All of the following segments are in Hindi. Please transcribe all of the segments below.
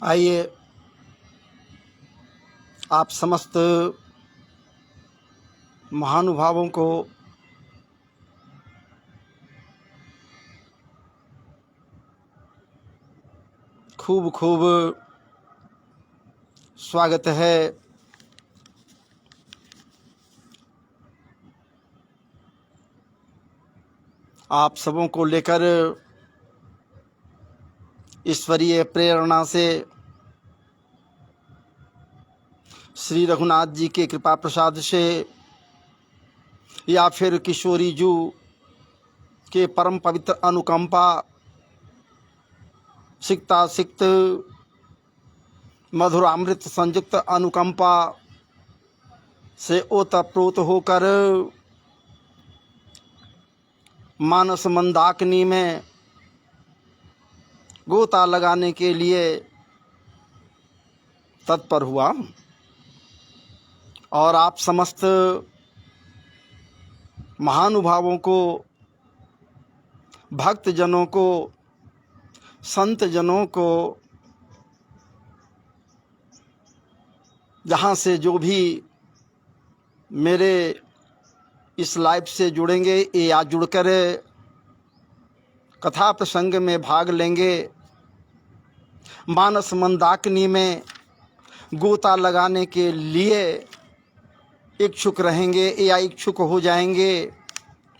आइए आप समस्त महानुभावों को खूब खूब स्वागत है। आप सबों को लेकर ईश्वरीय प्रेरणा से श्री रघुनाथ जी के कृपा प्रसाद से या फिर किशोरी जू के परम पवित्र अनुकंपा सिक्ता सिक्त मधुरामृत संयुक्त अनुकंपा से ओतप्रोत होकर मानस मंदाकिनी में गोता लगाने के लिए तत्पर हुआ और आप समस्त महानुभावों को, भक्तजनों को, संत जनों को, जहाँ से जो भी मेरे इस लाइव से जुड़ेंगे या जुड़कर कथा प्रसंग में भाग लेंगे, मानस मंदाकिनी में गोता लगाने के लिए इच्छुक रहेंगे या इच्छुक हो जाएंगे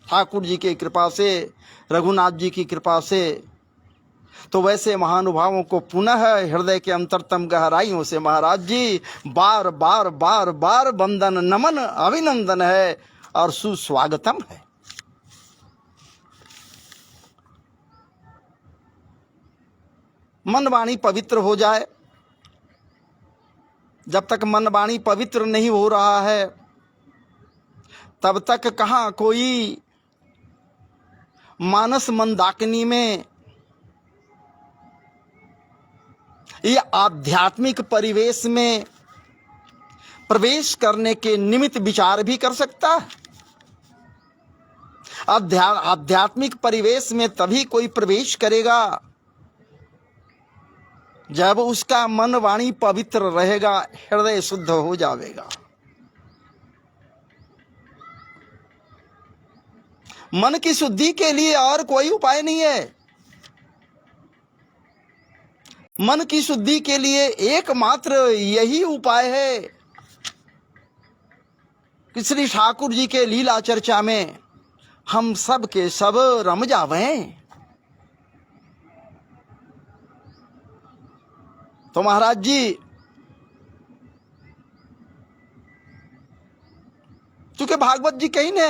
ठाकुर जी की कृपा से, रघुनाथ जी की कृपा से, तो वैसे महानुभावों को पुनः हृदय के अंतरतम गहराइयों से महाराज जी बार बार बार बार वंदन, नमन, अभिनंदन है और सुस्वागतम है। मन वाणी पवित्र हो जाए। जब तक मन वाणी पवित्र नहीं हो रहा है तब तक कहाँ कोई मानस मंदाकिनी में या आध्यात्मिक परिवेश में प्रवेश करने के निमित्त विचार भी कर सकता है। आध्यात्मिक परिवेश में तभी कोई प्रवेश करेगा जब उसका मन वाणी पवित्र रहेगा, हृदय शुद्ध हो जाएगा। मन की शुद्धि के लिए और कोई उपाय नहीं है। मन की शुद्धि के लिए एकमात्र यही उपाय है कि श्री ठाकुर जी के लीला चर्चा में हम सब के सब रम जावें। तो महाराज जी, चूंकि भागवत जी कही ने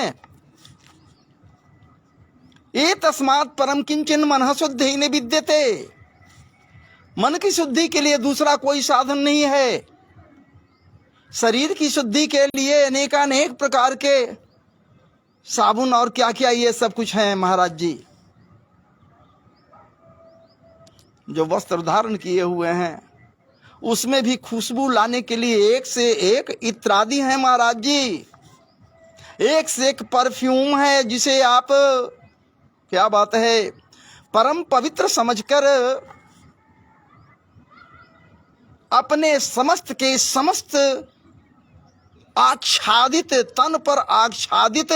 ये तस्मात् परम किंचन मनः शुद्धि न विद्यते। मन की शुद्धि के लिए दूसरा कोई साधन नहीं है। शरीर की शुद्धि के लिए अनेकानेक प्रकार के साबुन और क्या क्या ये सब कुछ है महाराज जी। जो वस्त्र धारण किए हुए हैं उसमें भी खुशबू लाने के लिए एक से एक इत्रादि है महाराज जी। एक से एक परफ्यूम है जिसे आप, क्या बात है, परम पवित्र समझकर अपने समस्त के समस्त आच्छादित तन पर आच्छादित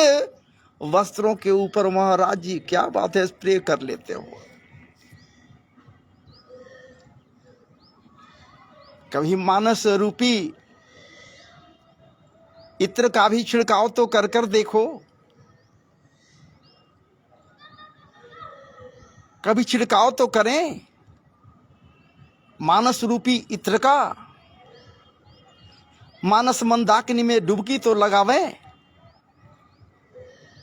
वस्त्रों के ऊपर महाराज जी, क्या बात है, स्प्रे कर लेते हो। कभी मानस रूपी इत्र का भी छिड़काव तो कर कर देखो। कभी छिड़काव तो करें मानस रूपी इत्र का। मानस मंदाकिनी में डुबकी तो लगावें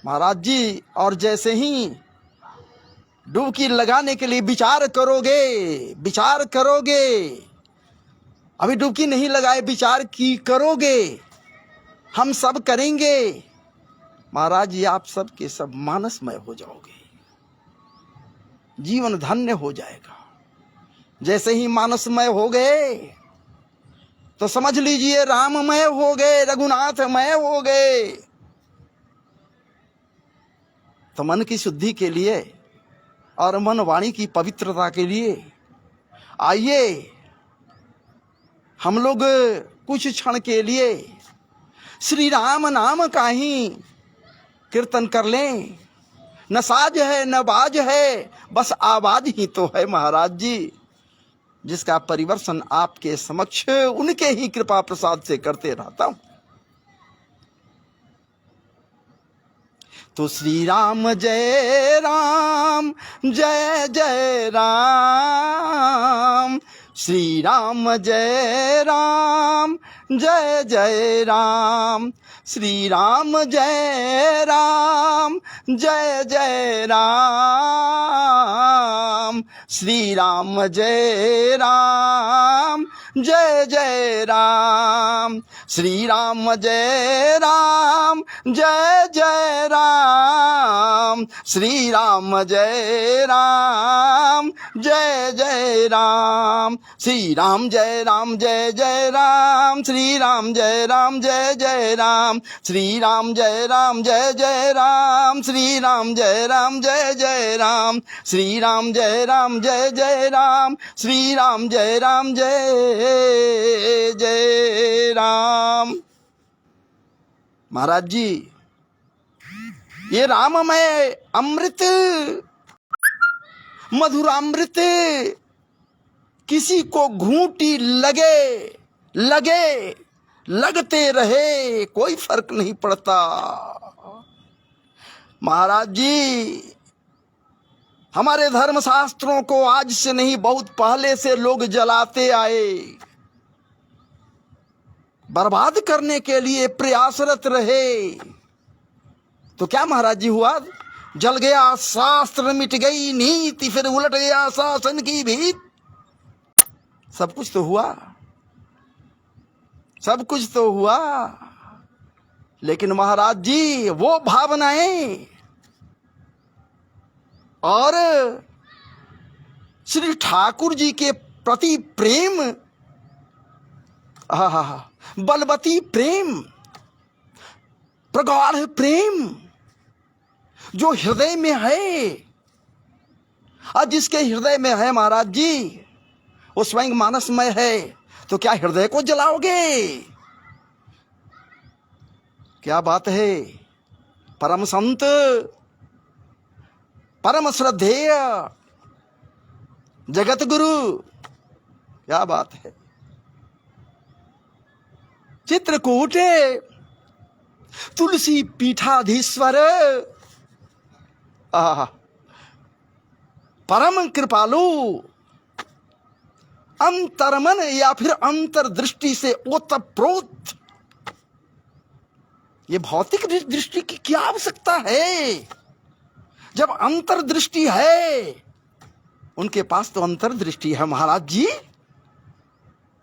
महाराज जी। और जैसे ही डुबकी लगाने के लिए विचार करोगे, अभी डुबकी नहीं लगाए, विचार की करोगे, हम सब करेंगे महाराज जी, आप सब के सब मानसमय हो जाओगे, जीवन धन्य हो जाएगा। जैसे ही मानसमय हो गए तो समझ लीजिए राममय हो गए, रघुनाथमय हो गए। तो मन की शुद्धि के लिए और मन वाणी की पवित्रता के लिए आइए हम लोग कुछ क्षण के लिए श्री राम नाम का ही कीर्तन कर लें। न साज है न बाज है, बस आवाज ही तो है महाराज जी, जिसका परिवर्तन आपके समक्ष उनके ही कृपा प्रसाद से करते रहता हूं। तो श्री राम जय राम, जय जय राम, श्री राम जय राम, जय जय राम, श्री राम जय राम, जय जय राम, श्री राम जय राम, जय जय राम, श्री राम जय राम, जय जय राम, श्री राम जय राम, जय जय राम, श्री राम जय राम, जय जय राम, श्री राम जय राम, जय जय राम, श्री राम जय राम, जय जय राम, श्री राम जय राम, जय जय राम, श्री राम जय राम, जय जय राम, श्री राम जय राम, जय जय राम। महाराज जी, ये राममय अमृत, मधुरामृत किसी को घूंटी लगे लगे लगते रहे, कोई फर्क नहीं पड़ता। महाराज जी, हमारे धर्मशास्त्रों को आज से नहीं, बहुत पहले से लोग जलाते आए, बर्बाद करने के लिए प्रयासरत रहे। तो क्या महाराज जी हुआ? जल गया शास्त्र, मिट गई नीति, फिर उलट गया शासन की भीत। सब कुछ तो हुआ, सब कुछ तो हुआ, लेकिन महाराज जी वो भावनाएं और श्री ठाकुर जी के प्रति प्रेम, बलवती प्रेम, प्रगाढ़ प्रेम जो हृदय में है, और जिसके हृदय में है महाराज जी वो स्वयं मानसमय है, तो क्या हृदय को जलाओगे? क्या बात है। परम संत, परम श्रद्धेय जगत गुरु, क्या बात है। चित्रकूटे तुलसी पीठाधीश्वर, परम कृपालु, अंतर्मन या फिर अंतर्दृष्टि से ओतप्रोत। ये भौतिक दृष्टि की क्या आवश्यकता है, जब अंतर्दृष्टि है। उनके पास तो अंतर्दृष्टि है महाराज जी,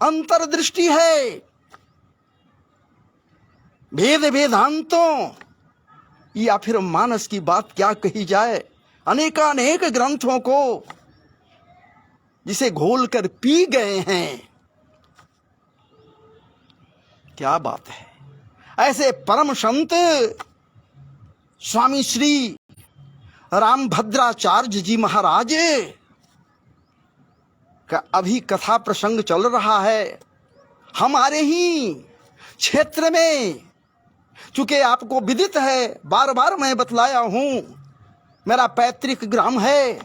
अंतर्दृष्टि है। भेद वेदांतों या फिर मानस की बात क्या कही जाए, अनेकानेक ग्रंथों को जिसे घोल कर पी गए हैं। क्या बात है। ऐसे परम संत स्वामी श्री रामभद्राचार्य जी महाराज का अभी कथा प्रसंग चल रहा है हमारे ही क्षेत्र में। चूंकि आपको विदित है, बार बार मैं बतलाया हूं, मेरा पैतृक ग्राम है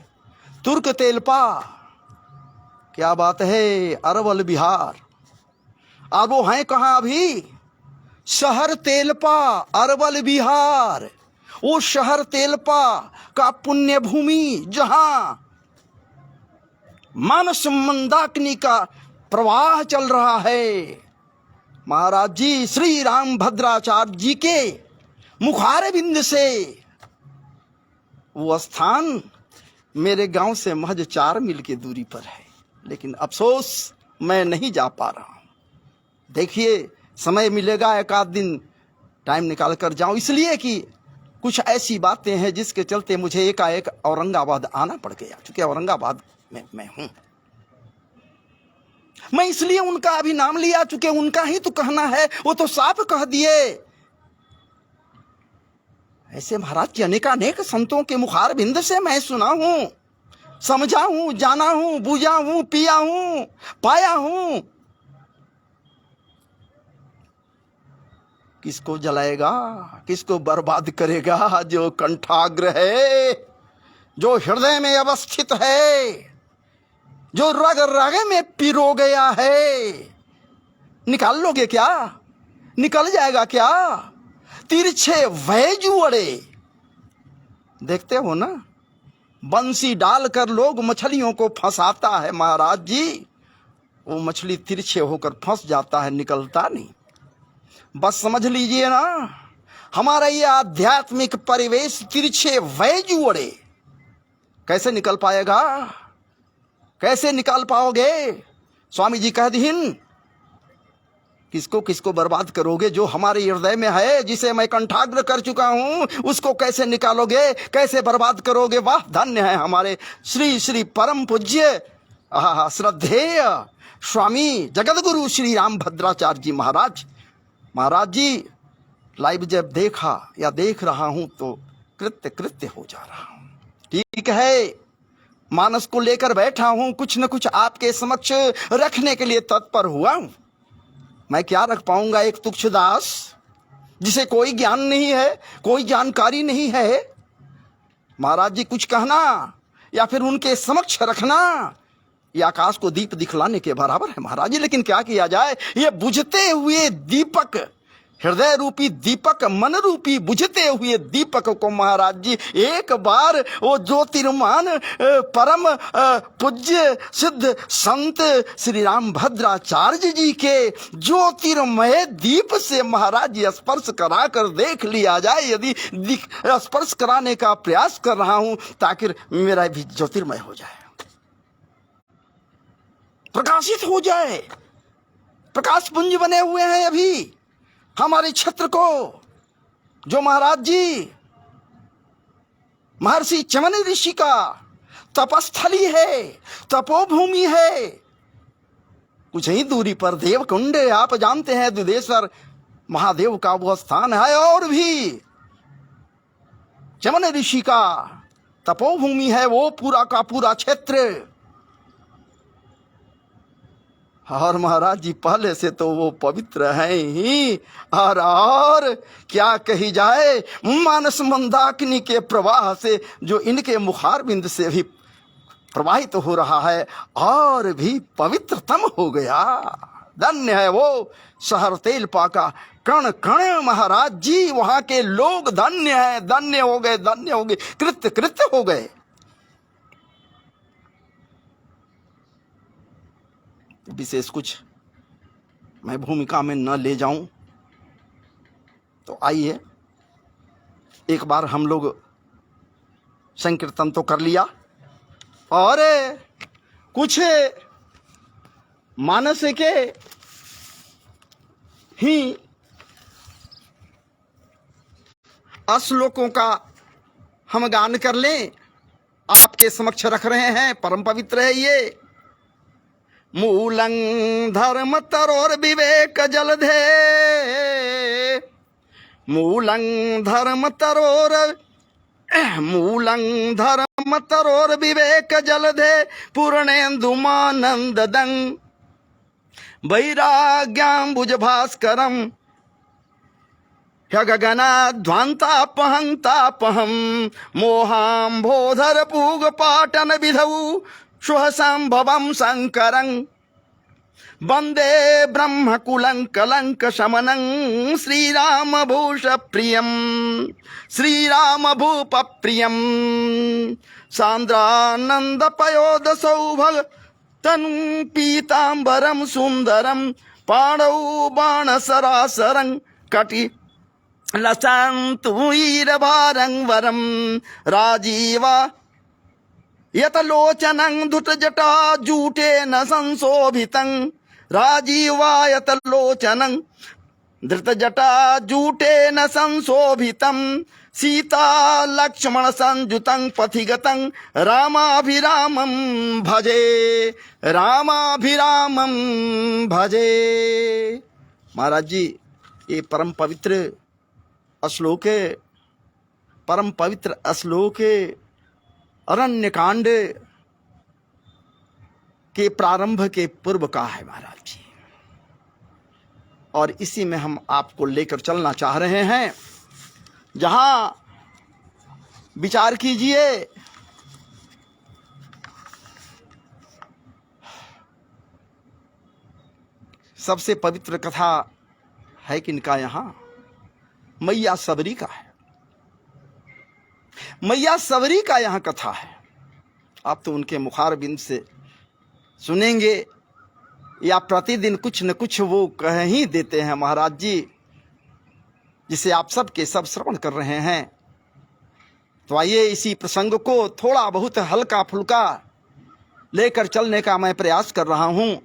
तुर्क तेलपा। क्या बात है, अरवल बिहार। और वो हैं कहाँ अभी? शहर तेलपा, अरवल बिहार। वो शहर तेलपा का पुण्य भूमि, जहां मानस मंदाकिनी का प्रवाह चल रहा है। महाराज जी श्री रामभद्राचार्य जी के मुखार बिंद से वो स्थान मेरे गांव से महज 4 मील की दूरी पर है, लेकिन अफसोस मैं नहीं जा पा रहा हूं। देखिए, समय मिलेगा एक आध दिन टाइम निकाल कर जाऊं, इसलिए कि कुछ ऐसी बातें हैं जिसके चलते मुझे एकाएक औरंगाबाद आना पड़ गया। चूंकि औरंगाबाद में मैं हूं, मैं इसलिए उनका अभी नाम लिया, चूंकि उनका ही तो कहना है, वो तो साफ कह दिए। ऐसे महाराज की अनेकानेक संतों के मुखार बिंद से मैं सुना हूं, समझा हूं, जाना हूं, बूझा हूं, पिया हूं, पाया हूं। किसको जलाएगा, किसको बर्बाद करेगा? जो कंठाग्र है, जो हृदय में अवस्थित है, जो रग रग में पिरो गया है, निकाल लोगे क्या? निकल जाएगा क्या? तिरछे वह जुअड़े, देखते हो ना, बंसी डालकर लोग मछलियों को फंसाता है महाराज जी, वो मछली तिरछे होकर फंस जाता है, निकलता नहीं। बस समझ लीजिए ना, हमारा ये आध्यात्मिक परिवेश तिरछे वह जुअड़े, कैसे निकल पाएगा? कैसे निकाल पाओगे? स्वामी जी कह दीन, किसको किसको बर्बाद करोगे? जो हमारे हृदय में है, जिसे मैं कंठाग्र कर चुका हूं, उसको कैसे निकालोगे, कैसे बर्बाद करोगे? वाह, धन्य है हमारे श्री श्री परम पूज्य श्रद्धेय स्वामी जगतगुरु श्री राम भद्राचार्य जी महाराज। महाराज जी लाइव जब देखा या देख रहा हूं तो कृत्य कृत्य हो जा रहा हूं। ठीक है, मानस को लेकर बैठा हूं, कुछ न कुछ आपके समक्ष रखने के लिए तत्पर हुआ हूं। मैं क्या रख पाऊंगा? एक तुच्छ दास जिसे कोई ज्ञान नहीं है, कोई जानकारी नहीं है। महाराज जी कुछ कहना या फिर उनके समक्ष रखना, ये आकाश को दीप दिखलाने के बराबर है महाराज जी। लेकिन क्या किया जाए, ये बुझते हुए दीपक, हृदय रूपी दीपक, मन रूपी बुझते हुए दीपक को महाराज जी एक बार वो ज्योतिर्मान परम पूज्य सिद्ध संत श्री राम भद्राचार्य जी के ज्योतिर्मय दीप से महाराज जी स्पर्श करा कर देख लिया जाए। यदि स्पर्श कराने का प्रयास कर रहा हूं ताकि मेरा भी ज्योतिर्मय हो जाए, प्रकाशित हो जाए। प्रकाश पुंज बने हुए हैं अभी हमारे क्षेत्र को, जो महाराज जी महर्षि चमन ऋषि का तपस्थली है, तपोभूमि है। कुछ ही दूरी पर देवकुंड, आप जानते हैं दुधेश्वर महादेव का वो स्थान है, और भी चमन ऋषि का तपोभूमि है वो पूरा का पूरा क्षेत्र। और महाराज जी पहले से तो वो पवित्र हैं ही, और क्या कही जाए, मानस मंदाकिनी के प्रवाह से जो इनके मुखारबिंद से भी प्रवाहित हो रहा है, और भी पवित्रतम हो गया। धन्य है वो शहर तेलपा का कण कण महाराज जी, वहां के लोग धन्य है, धन्य हो गए, धन्य हो गए, कृत्य कृत्य हो गए। विशेष कुछ मैं भूमिका में न ले जाऊं तो आइए एक बार हम लोग संकीर्तन तो कर लिया, और कुछ मानस के ही श्लोकों का हम गान कर लें, आपके समक्ष रख रहे हैं। परम पवित्र है ये। मूलं धर्म तरोर विवेक जलधे, मूलं धर्म तरोर, मूलं धर्म तरोर विवेक जलधे, पूर्णेन्दुमानंददं वैराग्याम्बुज भास्करम गगनाध्वान्तापहं तापहं मोहाम्भोधर पूग पाटन विधौ शुभसंभवं शंकरं वंदे ब्रह्मकुलं कलंक शमनं श्रीरामभूष प्रियं, श्रीरामभूप प्रियं सांद्रानंद पयोद सौभग तनु पीतांबरं सुंदरं पाणौ बाणसरासरं कटि लसन्तुईरभारं वरं राजीवा यतलोचनं धुतजटा जूटेन संशोभितं, राजीवायतलोचनं धृतजटा जूटेन संशोभितं सीता लक्ष्मण संयुतं पथिगतं रामाभिरामं भजे, रामाभिरामं भजे। महाराज जी ये परम पवित्र श्लोक है, परम पवित्र श्लोक है, अरण्य कांड के प्रारंभ के पूर्व का है महाराज जी। और इसी में हम आपको लेकर चलना चाह रहे हैं। जहां विचार कीजिए, सबसे पवित्र कथा है किनका? यहाँ मैया सबरी का है। मैया सबरी का यहाँ कथा है। आप तो उनके मुखारबिंद से सुनेंगे या प्रतिदिन कुछ न कुछ वो कह ही देते हैं महाराज जी, जिसे आप सब के सब श्रवण कर रहे हैं। तो आइए इसी प्रसंग को थोड़ा बहुत हल्का फुल्का लेकर चलने का मैं प्रयास कर रहा हूं।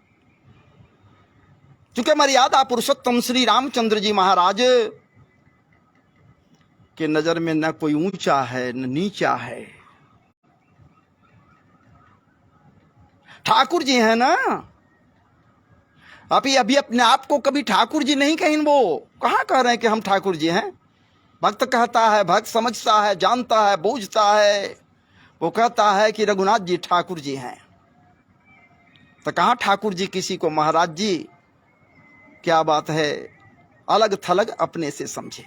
क्योंकि मर्यादा पुरुषोत्तम श्री रामचंद्र जी महाराज के नजर में न कोई ऊंचा है न नीचा है। ठाकुर जी है ना। अभी अपने आप को कभी ठाकुर जी नहीं कहीं, वो कहां कह रहे हैं कि हम ठाकुर जी हैं। भक्त कहता है, भक्त समझता है, जानता है, बूझता है, वो कहता है कि रघुनाथ जी ठाकुर जी हैं। तो कहां ठाकुर जी किसी को महाराज जी? क्या बात है, अलग थलग अपने से समझे।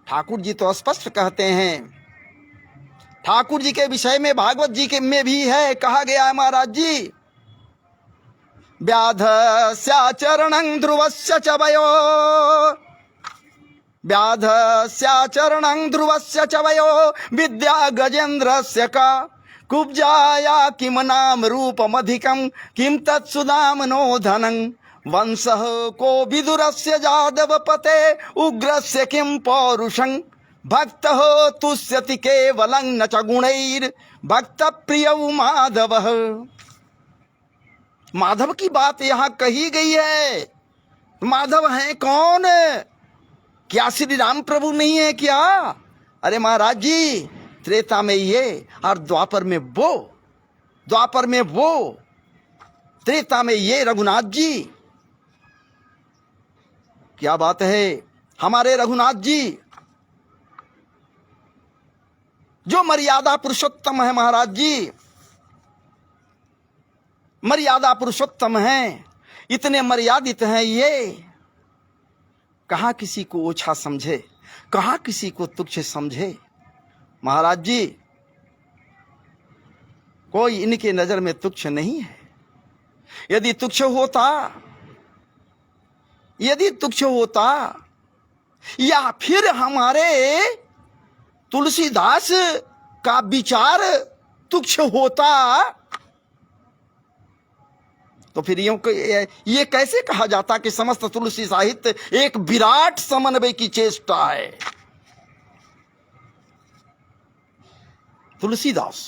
ठाकुर जी तो स्पष्ट कहते हैं। ठाकुर जी के विषय में भागवत जी के में भी है, कहा गया है महाराज जी, व्याधस्याचरणं ध्रुवस्य च वयो, व्याधस्याचरणं ध्रुवस्य च वयो, विद्या गजेन्द्रस्य का कुब्जाया किम नाम रूपमधिकं किम तत्सुदामनो धनं, वंशः को विदुरस्य जादवपते उग्रस्य किम पौरुषं, भक्तः तुष्यति केवलं न च गुणैर् भक्त प्रियौ माधवः। माधव की बात यहाँ कही गई है। माधव हैं कौन? क्या श्री राम प्रभु नहीं है क्या? अरे महाराज जी, त्रेता में ये और द्वापर में वो, द्वापर में वो, त्रेता में ये रघुनाथ जी। क्या बात है। हमारे रघुनाथ जी जो मर्यादा पुरुषोत्तम है महाराज जी, मर्यादा पुरुषोत्तम हैं, इतने मर्यादित हैं ये। कहां किसी को ओछा समझे, कहां किसी को तुच्छ समझे। महाराज जी कोई इनके नजर में तुच्छ नहीं है। यदि तुच्छ होता, यदि तुच्छ होता, या फिर हमारे तुलसीदास का विचार तुच्छ होता, तो फिर ये कैसे कहा जाता कि समस्त तुलसी साहित्य एक विराट समन्वय की चेष्टा है। तुलसीदास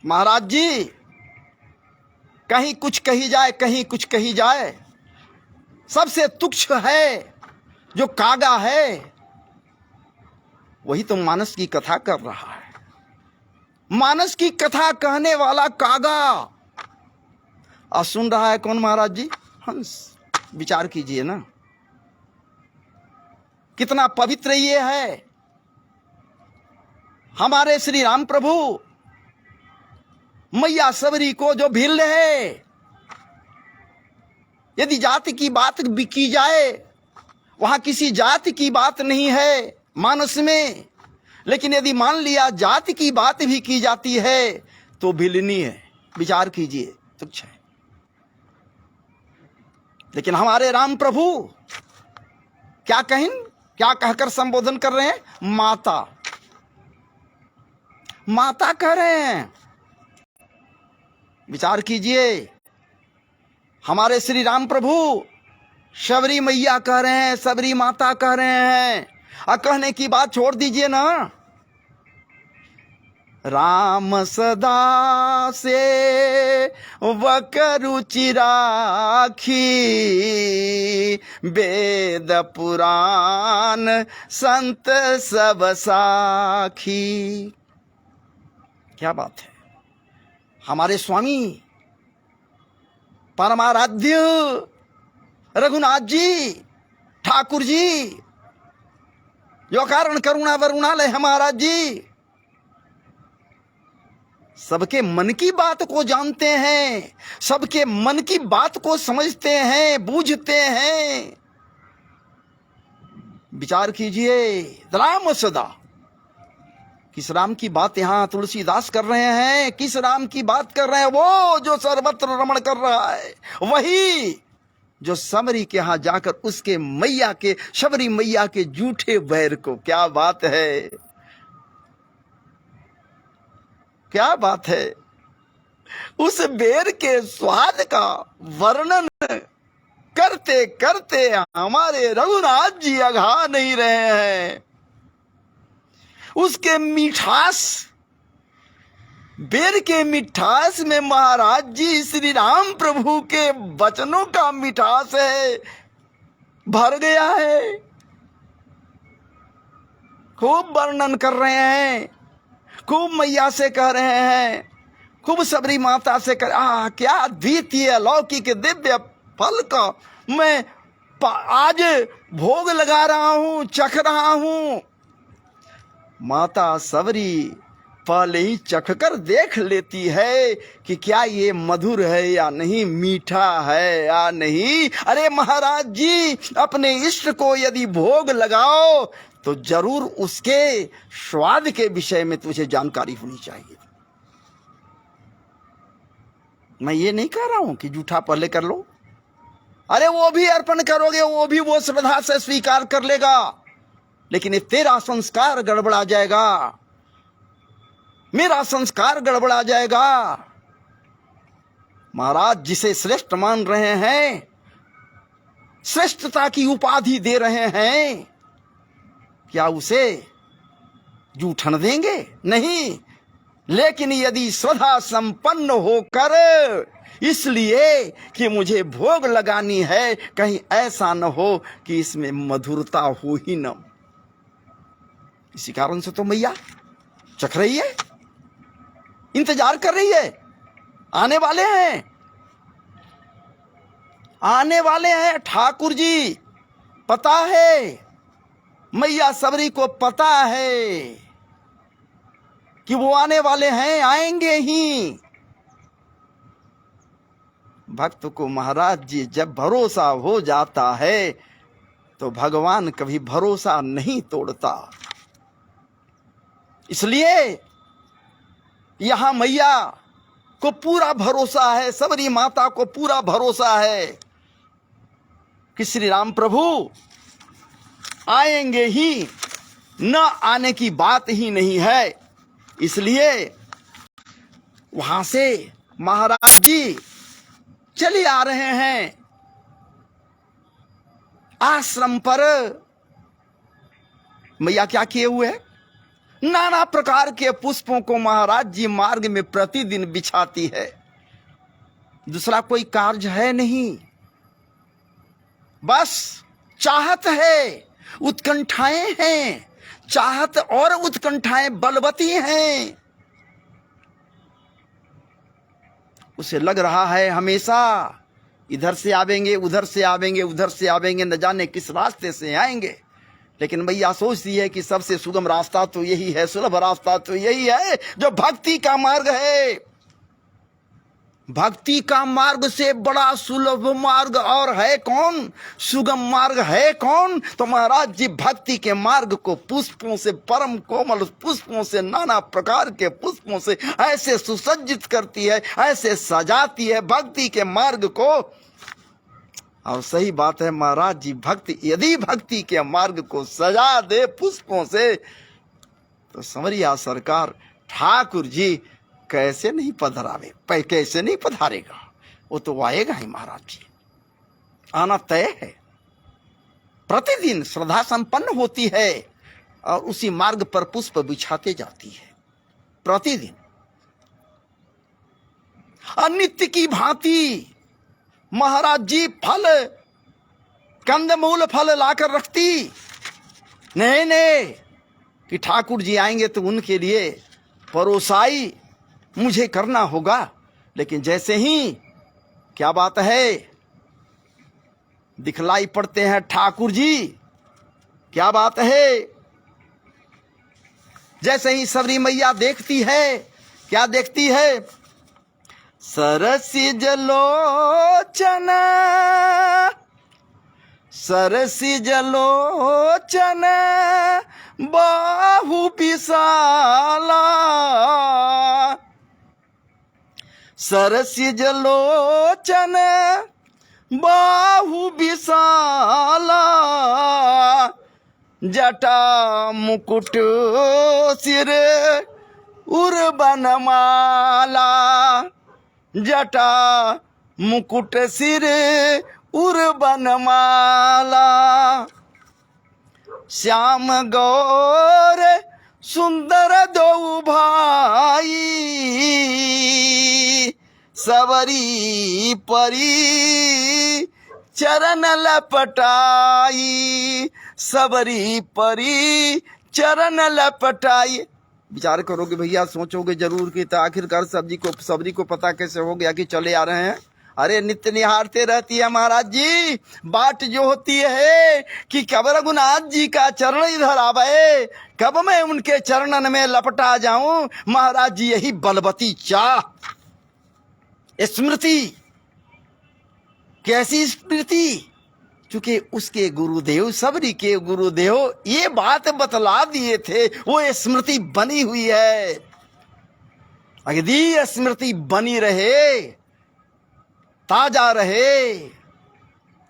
महाराज जी, कहीं कुछ कही जाए, कहीं कुछ कही जाए, सबसे तुच्छ है जो कागा है, वही तो मानस की कथा कर रहा है। मानस की कथा कहने वाला कागा, और सुन रहा है कौन महाराज जी? हंस। विचार कीजिए ना, कितना पवित्र ये है। हमारे श्री राम प्रभु मैया सबरी को जो भिल है, यदि जाति की बात भी की जाए, वहां किसी जाति की बात नहीं है मानस में, लेकिन यदि मान लिया जाति की बात भी की जाती है तो भिलनी है। विचार कीजिए, तुच्छ है। लेकिन हमारे राम प्रभु क्या कहकर संबोधन कर रहे हैं? माता, माता कह रहे हैं। विचार कीजिए, हमारे श्री राम प्रभु शबरी मैया कह रहे हैं, सबरी माता कह रहे हैं। और कहने की बात छोड़ दीजिए ना, राम सदा से वकरुचि राखी, वेद पुराण संत सब साखी। क्या बात है। हमारे स्वामी परमाराध्य रघुनाथ जी, ठाकुर जी, जो कारण करुणा वरुणालय है महाराज जी, सबके मन की बात को जानते हैं, सबके मन की बात को समझते हैं, बूझते हैं। विचार कीजिए राम सदा, किस राम की बात यहां तुलसीदास कर रहे हैं? किस राम की बात कर रहे हैं? वो जो सर्वत्र रमण कर रहा है, वही जो समरी के यहां जाकर उसके मैया के, शबरी मैया के जूठे बैर को, क्या बात है, क्या बात है, उस बेर के स्वाद का वर्णन करते करते हमारे रघुनाथ जी अघा नहीं रहे हैं। उसके मिठास, बेर के मिठास में महाराज जी श्री राम प्रभु के वचनों का मिठास है, भर गया है। खूब वर्णन कर रहे हैं, खूब मैया से कह रहे हैं, खूब सबरी माता से कर, क्या अद्वितीय अलौकिक दिव्य फल का मैं आज भोग लगा रहा हूं, चख रहा हूं। माता सबरी पहले ही चख कर देख लेती है कि क्या ये मधुर है या नहीं, मीठा है या नहीं। अरे महाराज जी, अपने इष्ट को यदि भोग लगाओ तो जरूर उसके स्वाद के विषय में तुझे जानकारी होनी चाहिए। मैं ये नहीं कह रहा हूं कि जूठा पहले कर लो, अरे वो भी अर्पण करोगे, वो भी वो श्रद्धा से स्वीकार कर लेगा, लेकिन तेरा संस्कार गड़बड़ा जाएगा, मेरा संस्कार गड़बड़ा जाएगा। महाराज जिसे श्रेष्ठ मान रहे हैं, श्रेष्ठता की उपाधि दे रहे हैं, क्या उसे जूठन देंगे? नहीं। लेकिन यदि श्रद्धा संपन्न होकर, इसलिए कि मुझे भोग लगानी है, कहीं ऐसा न हो कि इसमें मधुरता हो ही न, इसी कारण से तो मैया चख रही है, इंतजार कर रही है। आने वाले हैं, आने वाले हैं ठाकुर जी, पता है, मैया सबरी को पता है कि वो आने वाले हैं, आएंगे ही। भक्त को महाराज जी जब भरोसा हो जाता है तो भगवान कभी भरोसा नहीं तोड़ता। इसलिए यहां मैया को पूरा भरोसा है, सबरी माता को पूरा भरोसा है कि श्री राम प्रभु आएंगे ही, न आने की बात ही नहीं है। इसलिए वहां से महाराज जी चले आ रहे हैं आश्रम पर। मैया क्या किए हुए है? नाना प्रकार के पुष्पों को महाराज जी मार्ग में प्रतिदिन बिछाती है। दूसरा कोई कार्य है नहीं, बस चाहत है, उत्कंठाएं हैं, चाहत और उत्कंठाएं बलवती हैं। उसे लग रहा है हमेशा इधर से आवेंगे, उधर से आवेंगे, उधर से आवेंगे, न जाने किस रास्ते से आएंगे। लेकिन मैया सोचती है कि सबसे सुगम रास्ता तो यही है, सुलभ रास्ता तो यही है जो भक्ति का मार्ग है। भक्ति का मार्ग से बड़ा सुलभ मार्ग और है कौन? सुगम मार्ग है कौन? तो महाराज जी भक्ति के मार्ग को पुष्पों से, परम कोमल पुष्पों से, नाना प्रकार के पुष्पों से ऐसे सुसज्जित करती है, ऐसे सजाती है भक्ति के मार्ग को। और सही बात है, महाराज जी भक्ति, यदि भक्ति के मार्ग को सजा दे पुष्पों से, तो समरिया सरकार ठाकुर जी कैसे नहीं पधरावे, कैसे नहीं पधारेगा? वो तो आएगा ही महाराज जी, आना तय है। प्रतिदिन श्रद्धा संपन्न होती है और उसी मार्ग पर पुष्प बिछाते जाती है प्रतिदिन। अनित्य की भांति महाराज जी फल, कंदमूल फल लाकर रखती नहीं कि ठाकुर जी आएंगे तो उनके लिए परोसाई मुझे करना होगा। लेकिन जैसे ही क्या बात है दिखलाई पड़ते हैं ठाकुर जी, क्या बात है, जैसे ही सबरी मैया देखती है क्या देखती है? सरसिज लोचन, सरसिज लोचन बाहु विशाला, सरसिज लोचन बाहु विशाला, जटा मुकुट सिर उर बनमाला, जटा मुकुट सिर उर बनमाला, श्याम गौर सुंदर दो भाई, सबरी परी चरण लपटाई, सबरी परी चरण लपटाई। विचार करोगे भैया, सोचोगे जरूर कि तो आखिरकार सबरी को पता कैसे हो गया कि चले आ रहे हैं? अरे नित्य निहारते रहती है महाराज जी। बाट जो होती है कि कब रघुनाथ जी का चरण इधर आवे, कब मैं उनके चरणन में लपटा जाऊं। महाराज जी यही बलवती चाह, स्मृति। कैसी स्मृति? चूंकि उसके गुरुदेव, सबरी के गुरुदेव ये बात बतला दिए थे, वो स्मृति बनी हुई है। यदि स्मृति बनी रहे, ताजा रहे,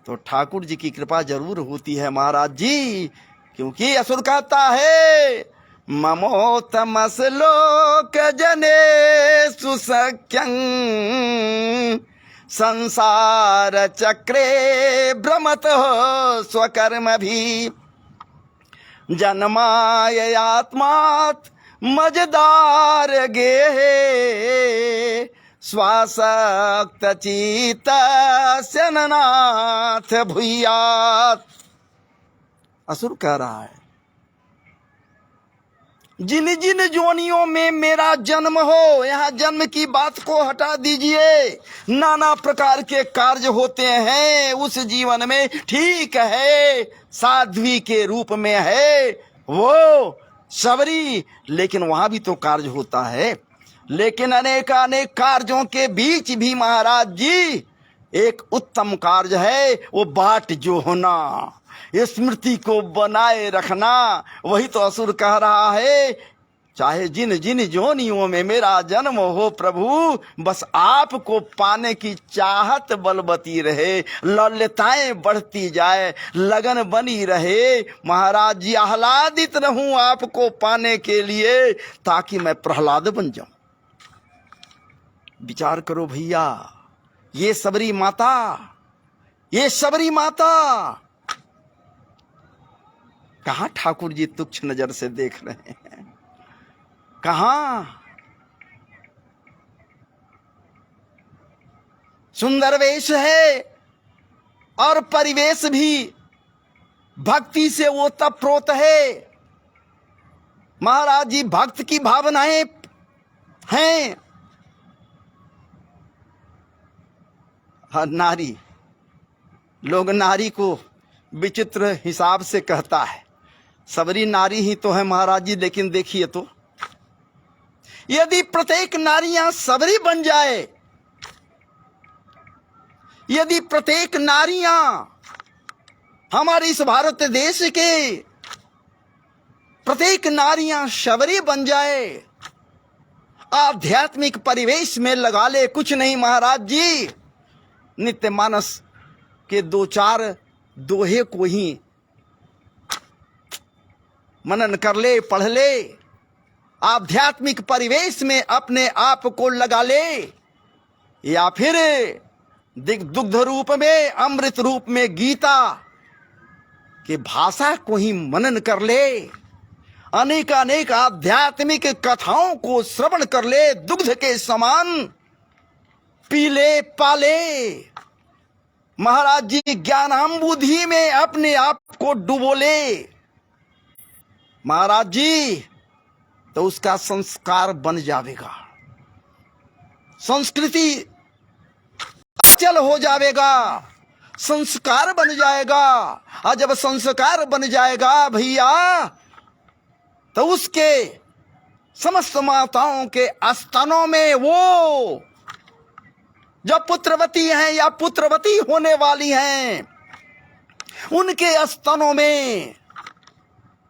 तो ठाकुर जी की कृपा जरूर होती है महाराज जी। क्योंकि असुर कहता है ममोतमस लोक जने सुसख्यं, संसार चक्रे भ्रमत हो स्वकर्म भी, जन्माय आत्मात् मजदार गे, स्वासक्त चित नाथ भूयात। असुर कह रहा है जिन जिन जोनियों में मेरा जन्म हो, यहाँ जन्म की बात को हटा दीजिए, नाना प्रकार के कार्य होते हैं उस जीवन में। ठीक है, साध्वी के रूप में है वो सबरी, लेकिन वहां भी तो कार्य होता है। लेकिन अनेक कार्यों के बीच भी महाराज जी एक उत्तम कार्य है, वो बाट जो होना, स्मृति को बनाए रखना। वही तो असुर कह रहा है, चाहे जिन जिन जोनियों में मेरा जन्म हो प्रभु, बस आपको पाने की चाहत बलवती रहे, ललताएं बढ़ती जाए, लगन बनी रहे। महाराज जी आह्लादित रहूं आपको पाने के लिए, ताकि मैं प्रहलाद बन जाऊं। विचार करो भैया, ये सबरी माता, ये सबरी माता कहां ठाकुर जी तुच्छ नजर से देख रहे हैं? कहां? सुंदर वेश है और परिवेश भी भक्ति से वो तप्रोत है। महाराज जी भक्त की भावनाएं हैं। हर नारी, लोग नारी को विचित्र हिसाब से कहता है, सबरी नारी ही तो है महाराज जी। लेकिन देखिए तो, यदि प्रत्येक नारियां सबरी बन जाए, यदि प्रत्येक नारियां हमारे इस भारत देश के प्रत्येक नारियां शबरी बन जाए, आध्यात्मिक परिवेश में लगा ले, कुछ नहीं महाराज जी, नित्य मानस के दो चार दोहे को ही मनन कर ले, पढ़ ले, आध्यात्मिक परिवेश में अपने आप को लगा ले, या फिर दुग्ध रूप में, अमृत रूप में गीता के भाषा को ही मनन कर ले, अनेक अनेक आध्यात्मिक कथाओं को श्रवण कर ले, दुग्ध के समान पी ले, पाले। महाराज जी ज्ञानांबुधि में अपने आप को डुबोले महाराज जी, तो उसका संस्कार बन जाएगा, संस्कृति अचल हो जाएगा, संस्कार बन जाएगा। और जब संस्कार बन जाएगा भैया, तो उसके समस्त माताओं के स्तनों में वो जो पुत्रवती हैं या पुत्रवती होने वाली हैं, उनके स्तनों में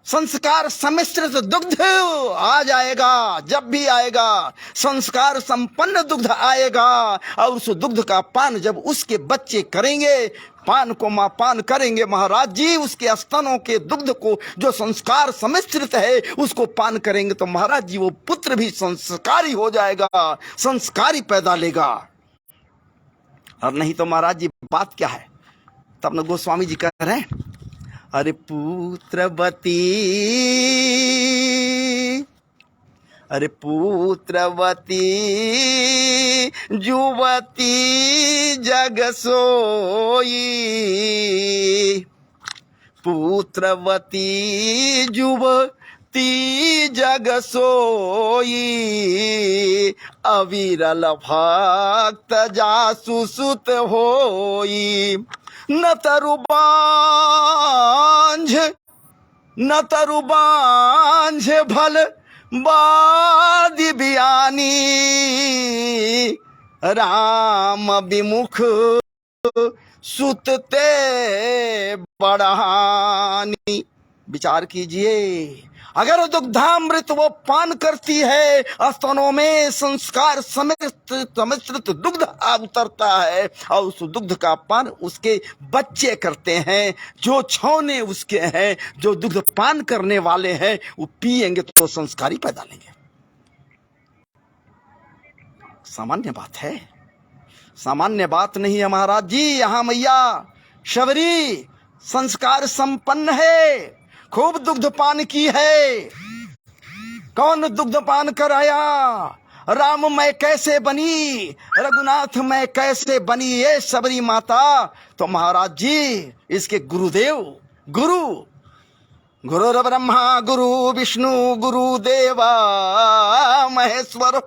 संस्कार सम्मिश्रित दुग्ध आ जाएगा। जब भी आएगा संस्कार संपन्न दुग्ध आएगा, और उस दुग्ध का पान जब उसके बच्चे करेंगे, पान को मां पान करेंगे महाराज जी, उसके स्तनों के दुग्ध को जो संस्कार सम्मिश्रित है उसको पान करेंगे तो महाराज जी वो पुत्र भी संस्कारी हो जाएगा, संस्कारी पैदा लेगा। और नहीं तो महाराज जी बात क्या है? तब न गोस्वामी जी कह रहे हैं, अरे पुत्रवती, अरे पुत्रवती जुवती जग सोई, पुत्रवती जुवती जग सोई, अविरल भक्त जासु सुत होई, न तरुबांझ भल बादि बियानी, राम विमुख सुतते बढ़ानी। विचार कीजिए, अगर दुग्धामृत वो पान करती है, स्तनों में संस्कार सम्मिश्रित दुग्ध उतरता है और उस दुग्ध का पान उसके बच्चे करते हैं, जो छौने उसके हैं, जो दुग्ध पान करने वाले हैं, वो पिएंगे तो संस्कारी पैदा लेंगे। सामान्य बात है, सामान्य बात नहीं है महाराज जी। यहां मैया शबरी संस्कार संपन्न है, खूब दुग्ध पान की है। कौन दुग्ध पान कराया? राम मैं कैसे बनी, रघुनाथ मैं कैसे बनी, ये शबरी माता। तो महाराज जी इसके गुरुदेव, गुरु ब्रह्मा गुरु विष्णु गुरु देवा महेश्वर,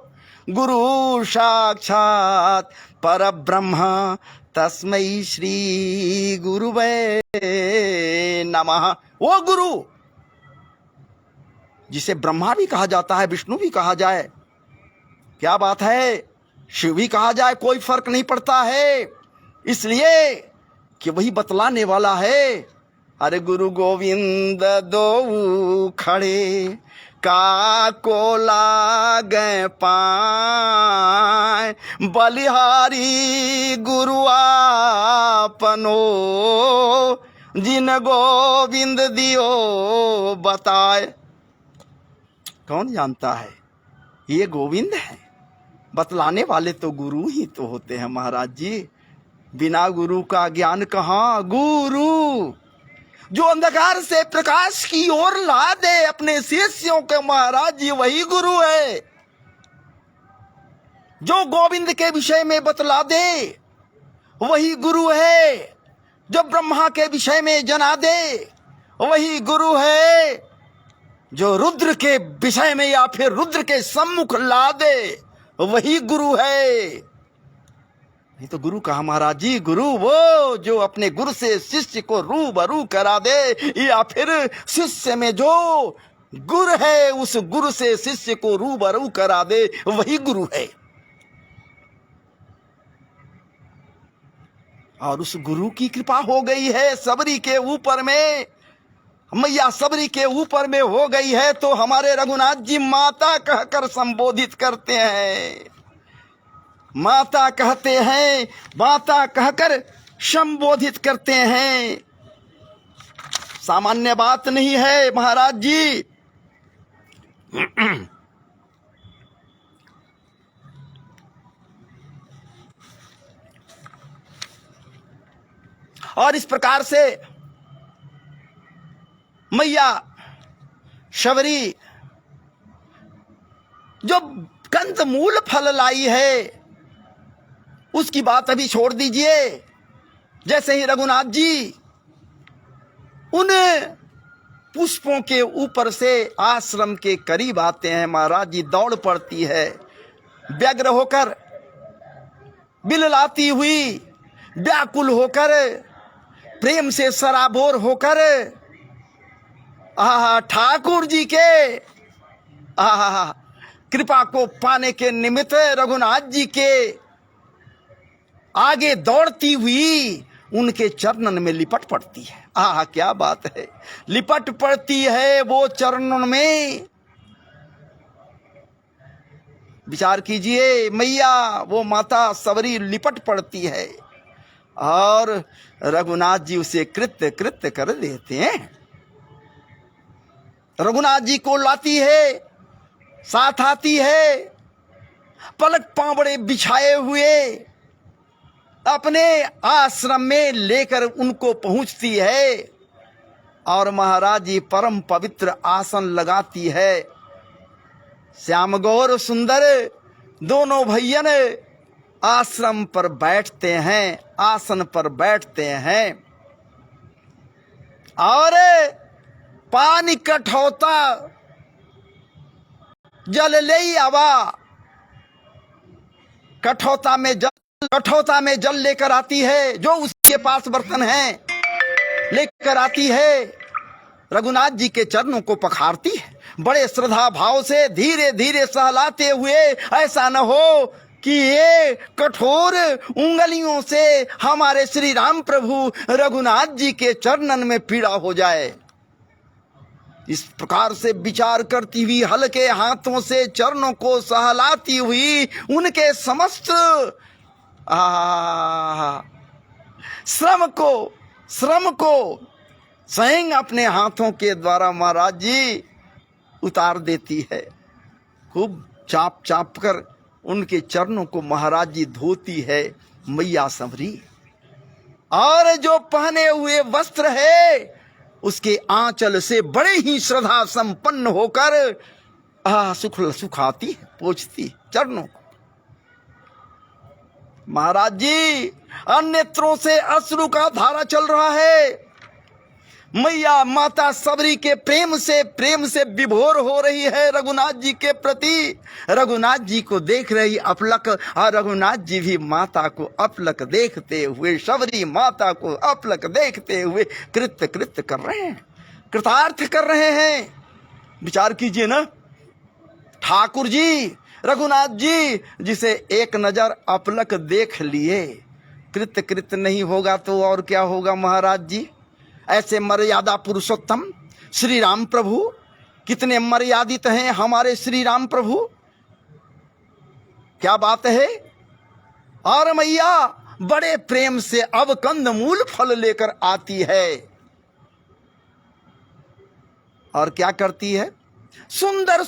गुरु साक्षात पर ब्रह्म तस्मै श्री गुरुवे नमः। वो गुरु जिसे ब्रह्मा भी कहा जाता है, विष्णु भी कहा जाए, क्या बात है, शिव भी कहा जाए, कोई फर्क नहीं पड़ता है, इसलिए कि वही बतलाने वाला है। अरे गुरु गोविंद दो खड़े का को लागे पाए, बलिहारी गुरु आपनो, जिन गोविंद दियो बताए। कौन जानता है ये गोविंद है? बतलाने वाले तो गुरु ही तो होते हैं महाराज जी। बिना गुरु का ज्ञान कहाँ? गुरु जो अंधकार से प्रकाश की ओर ला दे अपने शिष्यों के, महाराज जी वही गुरु है। जो गोविंद के विषय में बतला दे वही गुरु है। जो ब्रह्मा के विषय में जना दे वही गुरु है। जो रुद्र के विषय में या फिर रुद्र के सम्मुख ला दे वही गुरु है। नहीं तो गुरु कहा महाराज जी? गुरु वो जो अपने गुरु से शिष्य को रूबरू करा दे, या फिर शिष्य में जो गुरु है उस गुरु से शिष्य को रूबरू करा दे वही गुरु है। और उस गुरु की कृपा हो गई है सबरी के ऊपर में, मैया सबरी के ऊपर में हो गई है, तो हमारे रघुनाथ जी माता कहकर संबोधित करते हैं, माता कहते हैं, माता कहकर संबोधित करते हैं। सामान्य बात नहीं है महाराज जी। और इस प्रकार से मैया शबरी जो कंदमूल फल लाई है उसकी बात अभी छोड़ दीजिए। जैसे ही रघुनाथ जी उन पुष्पों के ऊपर से आश्रम के करीब आते हैं, महाराज जी दौड़ पड़ती है, व्यग्र होकर, बिललाती हुई, व्याकुल होकर, प्रेम से सराबोर होकर ठाकुर जी के कृपा को पाने के निमित्त रघुनाथ जी के आगे दौड़ती हुई उनके चरणन में लिपट पड़ती है। आह, क्या बात है, लिपट पड़ती है वो चरणों में। विचार कीजिए, मैया वो माता सबरी लिपट पड़ती है और रघुनाथ जी उसे कृत्य कृत्य कर देते हैं। रघुनाथ जी को लाती है, साथ आती है, पलक पांवड़े बिछाए हुए अपने आश्रम में लेकर उनको पहुंचती है और महाराज जी परम पवित्र आसन लगाती है। श्याम गौर सुंदर दोनों भैयन आश्रम पर बैठते हैं, आसन पर बैठते हैं और पानी कठौता जल ले आवा, कठौता में जल लेकर आती है, जो उसके पास बर्तन है लेकर आती है, रघुनाथ जी के चरणों को पखारती है बड़े श्रद्धा भाव से, धीरे धीरे सहलाते हुए। ऐसा न हो कि ये कठोर उंगलियों से हमारे श्री राम प्रभु रघुनाथ जी के चरणन में पीड़ा हो जाए। इस प्रकार से विचार करती हुई हल्के हाथों से चरणों को सहलाती हुई उनके समस्त श्रम को स्वयं अपने हाथों के द्वारा महाराज जी उतार देती है। खूब चाप चाप कर उनके चरणों को महाराज जी धोती है मैया सबरी, और जो पहने हुए वस्त्र है उसके आंचल से बड़े ही श्रद्धा संपन्न होकर सुखाती है, पोंछती चरणों को। महाराज जी अन्नेत्रों से अश्रु का धारा चल रहा है। मैया माता सबरी के प्रेम से विभोर हो रही है रघुनाथ जी के प्रति। रघुनाथ जी को देख रही अपलक, और रघुनाथ जी भी माता को अपलक देखते हुए, सबरी माता को अपलक देखते हुए कृत्य कृत्य कर रहे हैं, कृतार्थ कर रहे हैं। विचार कीजिए ना, ठाकुर जी रघुनाथ जी जिसे एक नजर अपलक देख लिए, कृत्य कृत्य नहीं होगा तो और क्या होगा महाराज जी। ऐसे मर्यादा पुरुषोत्तम श्री राम प्रभु, कितने मर्यादित हैं हमारे श्री राम प्रभु, क्या बात है। और मैया बड़े प्रेम से अब कंदमूल फल लेकर आती है और क्या करती है, सुंदर